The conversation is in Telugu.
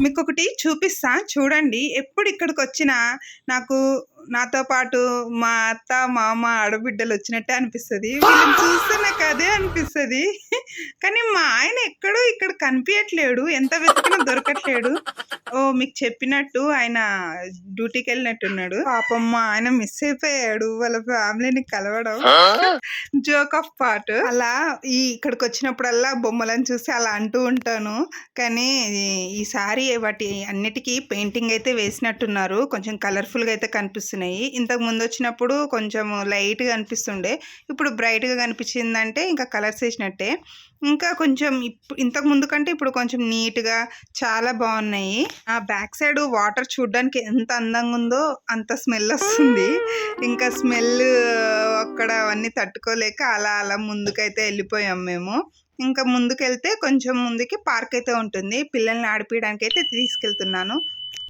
మీకొకటి చూపిస్తా చూడండి. ఎప్పుడు ఇక్కడికొచ్చినా నాకు నాతో పాటు మా అత్త, మామ, ఆడబిడ్డలొచ్చినట్టే అనిపిస్తది. వీళ్ళని చూస్తే నాకదే అనిపిస్తది. కానీ మా ఆయన ఎక్కడో ఇక్కడ కనిపియట్లేడు. ఎంత వెతికినా దొరకట్లేడు. ఓహ్! మీకు చెప్పినట్టు ఆయన డ్యూటీకెళ్ళినట్టున్నాడు. పాపం మా ఆయన మిస్ అయిపోయాడు వాళ్ళ ఫ్యామిలీని కలవడం. Joke of part. అలా ఇక్కడికొచ్చినప్పుడల్లా బొమ్మలను చూసి అలా అంటూ ఉంటాను. కానీ ఈసారి వాటి అన్నిటికీ పెయింటింగ్ అయితే వేసినట్టున్నారు. కొంచెం కలర్‌ఫుల్‌గా అయితే కనిపిస్తున్నాయి. ఇంతకు ముందొచ్చినప్పుడు కొంచెం లైట్‌గా అనిపిస్తుండే. ఇప్పుడు బ్రైట్‌గా కనిపించిందంటే ఇంకా కలర్స్ ఏసినట్టే. ఇంకా కొంచెం ఇంతకు ముందు కంటే ఇప్పుడు కొంచెం నీట్‌గా చాలా బావున్నాయి. ఆ బ్యాక్ సైడ్ వాటర్ చూడ్డానికి ఎంత అందంగుందో అంత స్మెల్లొస్తుంది. ఇంకా స్మెల్ అక్కడ అవన్నీ తట్టుకోలేక అలా ముందుకైతే ఎళ్ళిపోయాం మేము. ఇంకా ముందుకెళ్తే కొంచెం ముందుకి పార్క్ అయితే ఉంటుంది. పిల్లల్ని ఆడిపియడానికైతే తీసుకెళ్తున్నాను.